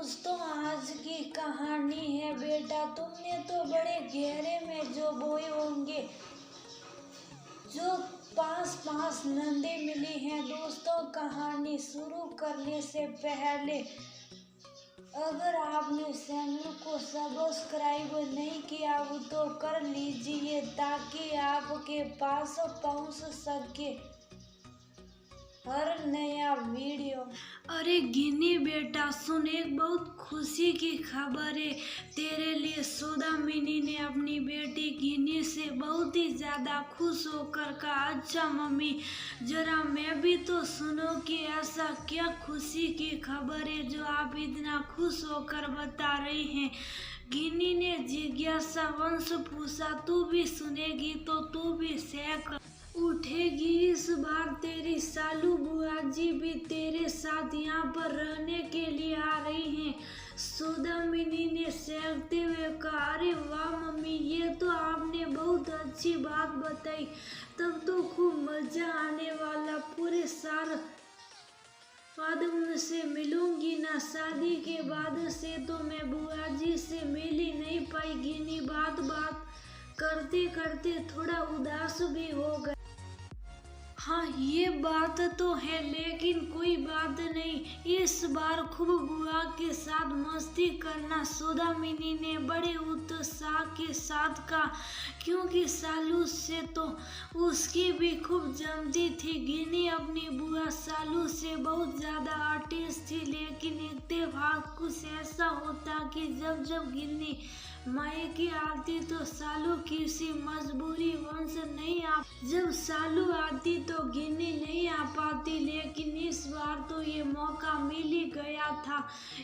दोस्तों, आज की कहानी है बेटा, तुमने तो बड़े गहरे में जो बोए होंगे, जो पास पास नंदे मिली हैं। दोस्तों, कहानी शुरू करने से पहले अगर आपने चैनल को सब्सक्राइब नहीं किया हो तो कर लीजिए ताकि आपके पास पहुंच सके हर नया वीडियो। अरे गिनी बेटा सुन, एक बहुत खुशी की खबर है तेरे लिए। सौदामिनी ने अपनी बेटी गिनी से बहुत ही ज्यादा खुश होकर कहा, अच्छा मम्मी, जरा मैं भी तो सुनो कि ऐसा क्या खुशी की खबर है जो आप इतना खुश होकर बता रही हैं। गिनी ने जिज्ञासावश पूछा, तू भी सुनेगी तो तू भी सहक उठेगी। इस बार तेरी सालू बुआ जी भी तेरे साथ यहाँ पर रहने के लिए आ रही हैं। सौदामिनी ने सहकते हुए कहा, अरे वाह मम्मी, ये तो आपने बहुत अच्छी बात बताई। तब तो खूब मजा आने वाला। पूरे साल बाद उनसे मिलूंगी ना। शादी के बाद से तो मैं बुआ जी से मिल ही नहीं पाई। गिनी बात करते करते थोड़ा उदास भी हो गई। हाँ, ये बात तो है, लेकिन कोई बात नहीं, इस बार खूब बुआ के साथ मस्ती करना। सौदामिनी ने बड़े उत्साह के साथ कहा, क्योंकि सालू से तो उसकी भी खूब जमती थी। गिनी अपनी बुआ सालू से बहुत ज्यादा अटैच थी, लेकिन इत्तेफाक कुछ ऐसा होता कि जब जब गिनी मायके आती तो सालू किसी मजबूरी वंश नहीं आ। जब सालू आती तो गिनी नहीं आ पाती, लेकिन इस बार तो ये मौका मिल ही गया था।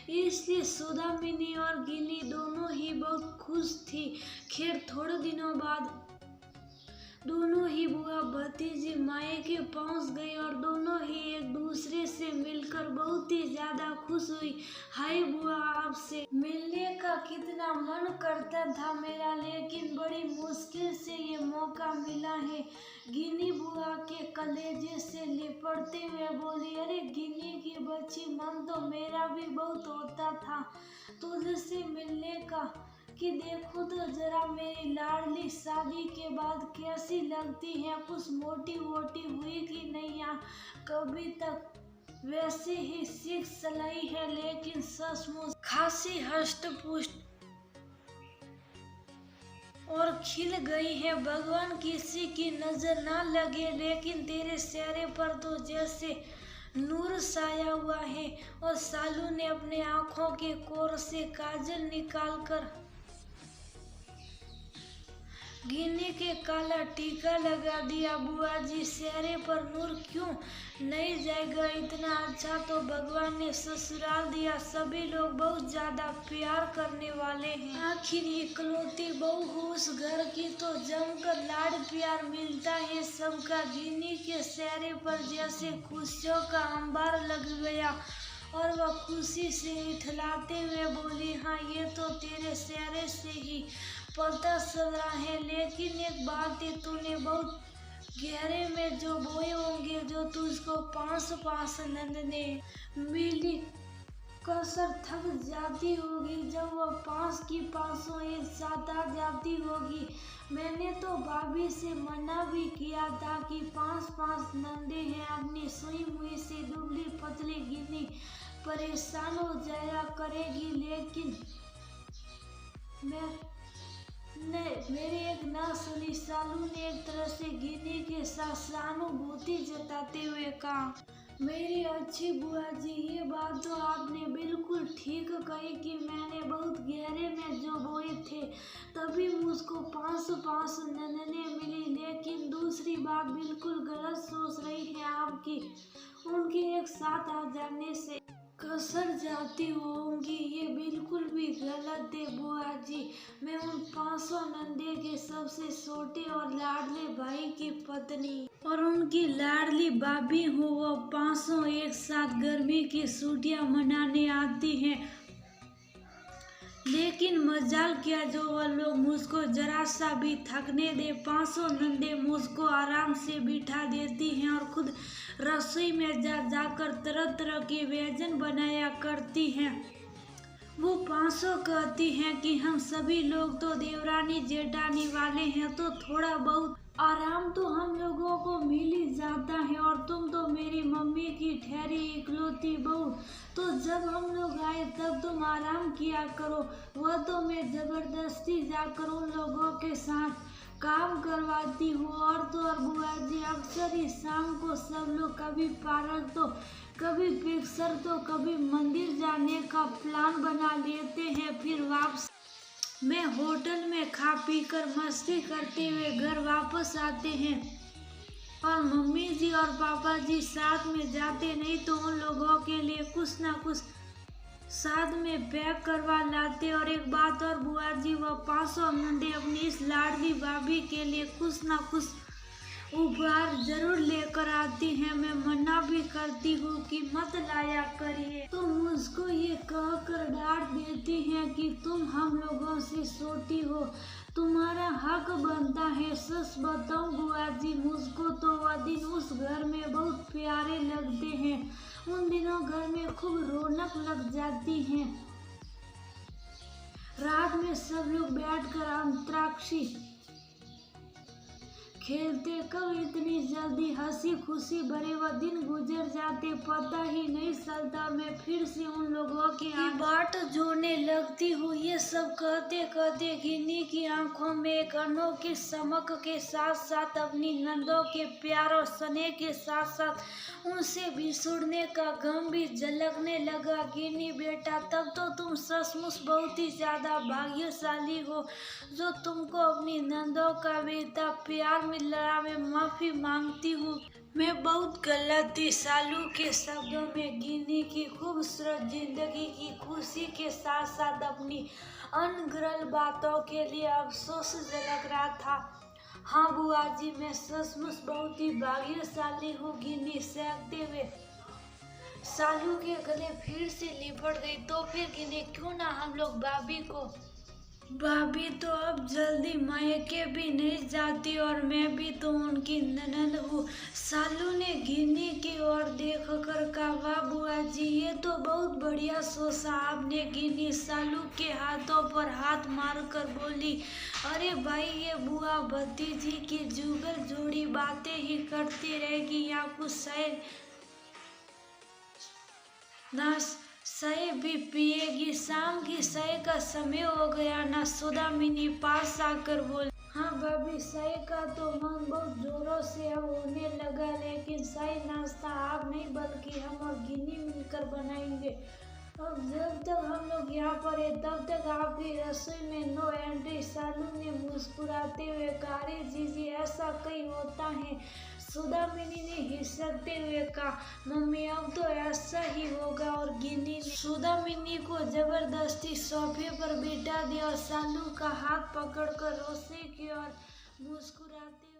इसलिए सौदामिनी और गिनी दोनों ही बहुत खुश थी। खैर, थोड़े दिनों बाद दोनों ही बुआ भतीजी मायके पहुंच गई और दोनों ही एक दूसरे से मिलकर बहुत ही ज्यादा खुश हुई। हाय बुआ, आपसे मिलने का कितना मन करता था मेरा, लेकिन बड़ी मुश्किल से ये मौका मिला है। गिनी बुआ के कलेजे से लिपटते हुए बोली, अरे गिनी की बच्ची, मन तो मेरा भी बहुत होता था तुझसे मिलने का, कि देखो तो जरा मेरी लाडली शादी के बाद कैसी लगती है। कुछ मोटी वोटी हुई कि नहीं, या कभी तक वैसे ही सीख सलाई है, लेकिन सचमुच खासी हष्ट पुष्ट और खिल गई है। भगवान किसी की नजर ना लगे, लेकिन तेरे चेहरे पर तो जैसे नूर छाया हुआ है। और सालू ने अपने आंखों के कोर से काजल निकालकर गिनी के काला टीका लगा दिया। बुआ जी, चेहरे पर नूर क्यों नहीं जाएगा? इतना अच्छा तो भगवान ने ससुराल दिया। सभी लोग बहुत ज्यादा प्यार करने वाले हैं। आखिर इकलौती बहू हो उस घर की, तो जमकर लाड प्यार मिलता है सबका। गिनी के चेहरे पर जैसे खुशियों का अंबार लग गया और वह खुशी से इठलाते हुए बोली, हाँ, ये तो तेरे चेहरे से ही पता चल रहा है। लेकिन एक बात है, तूने बहुत गहरे में जो बोए होंगे, जो तुझको पांच पांच नंदने मिली कसर थक जाती होगी जब वह 5 की 500 एक साथ आ जाती होगी। मैंने तो भाभी से मना भी किया था कि 5-5 नंदे हैं। अपनी सुई मुई से दुबली पतली गिनी परेशान हो जाया करेगी, लेकिन मेरी एक ना सुनी। सालू ने एक तरह से गिनी के साथ सहानुभूति जताते हुए कहा, मेरी अच्छी बुआ जी, ये बात तो आपने बिल्कुल ठीक कही कि मैंने बहुत गहरे में जो बोए थे तभी मुझको 5-5 नंदने मिली। लेकिन दूसरी बात बिल्कुल गलत सोच रही है आपकी, उनके एक साथ आ जाने से कसर जाती होंगी, ये बिल्कुल भी गलत है बुआ जी। मैं उन 500 नंदे के सबसे छोटे और लाडले भाई की पत्नी और उनकी लाडली भाभी हूँ। वो 500 एक साथ गर्मी की छुट्टियां मनाने आती हैं, लेकिन मजाल क्या जो वह लोग मुझको जरा सा भी थकने दे। 500 नंदे मुझको आराम से बिठा देती हैं और खुद रसोई में जाकर तरह तरह के व्यंजन बनाया करती हैं। वो पांसों कहती हैं कि हम सभी लोग तो देवरानी जेठानी वाले हैं, तो थोड़ा बहुत आराम तो हम लोगों को मिल ही जाता है, और तुम तो मेरी मम्मी की ठहरी इकलौती बहू, तो जब हम लोग आए तब तुम आराम किया करो। वह तो मैं जबरदस्ती जाकर उन लोगों के साथ काम करवाती हूँ। और तो और बुआ जी, अक्सर ही शाम को सब लोग कभी पार्क तो कभी पिक्चर तो कभी मंदिर जाने का प्लान बना लेते हैं, फिर वापस मैं होटल में खा पी कर मस्ती करते हुए घर वापस आते हैं। और मम्मी जी और पापा जी साथ में जाते नहीं तो उन लोगों के लिए कुछ ना कुछ साथ में पैक करवा लाते। और एक बात और बुआ जी, वह 500 नंदे अपनी इस लाडली भाभी के लिए कुछ ना कुछ उपहार जरूर लेकर आती हैं। मैं मना भी करती हूँ कि मत लाया करिए, तो मुझको ये कहकर डांट देती हैं कि तुम हम लोगों से छोटी हो, तुम्हारा हक बनता है। सच बताऊं बुआ जी, मुझको तो वह दिन उस घर में बहुत प्यारे लगते हैं। उन दिनों घर में खूब रौनक लग जाती है। रात में सब लोग बैठकर अंतराक्षी खेलते, कब इतनी जल्दी हंसी खुशी भरे वह दिन गुजर जाते पता ही नहीं चलता। मैं फिर से उन लोगों की बाट जोड़ने लगती हूँ। ये सब कहते कहते गिन्नी की आंखों में एक अनोखी चमक के साथ साथ अपनी नंदों के प्यार और स्नेह के साथ साथ उनसे बिछुड़ने का गम भी झलकने लगा। गिन्नी बेटा, तब तो तुम सचमुच बहुत ही ज्यादा भाग्यशाली हो जो तुमको अपनी नंदों का बेटा प्यार मिला। मैं माफी मांगती हूँ, मैं बहुत गलत थी। सालू के शब्दों में गिन्नी की खूबसूरत जिंदगी की खुशी के साथ साथ अपनी अनगढ़ बातों के लिए अफसोस झलक रहा था। हाँ बुआ जी, मैं सचमुच बहुत ही भाग्यशाली हूँ। गिन्नी सहकते हुए सालू के गले फिर से लिपट गई। तो फिर गिन्नी, क्यों ना हम लोग भाभी तो अब जल्दी मायके भी नहीं जाती और मैं भी तो उनकी ननद हूँ। सालू ने गिन्नी की ओर देख कर कहा, वाह बुआ जी, ये तो बहुत बढ़िया सोचा आपने। गिन्नी सालू के हाथों पर हाथ मारकर बोली, अरे भाई, ये बुआ भतीजी की जुगल जोड़ी बातें ही करती रहेगी, यहाँ कुछ शायद ना चाय भी पिएगी। शाम की चाय का समय हो गया ना। सौदामिनी पास आकर बोली, हाँ भाभी, चाय का तो मन बहुत जोरों से अब होने लगा, लेकिन चाय नाश्ता आप नहीं बल्कि हम और गिन्नी मिलकर बनाएंगे। अब जब तक हम लोग यहाँ पर है तब तक आपकी रसोई में नो एंट्री। सालू ने मुस्कुराते हुए कहा, अरे जीजी, ऐसा कहीं होता है। सौदामिनी ने हिचकते हुए कहा, मम्मी अब तो ऐसा ही होगा। और गिन्नी ने सौदामिनी को जबरदस्ती सोफे पर बिठा दिया और सालू का हाथ पकड़कर रसोई की ओर मुस्कुराते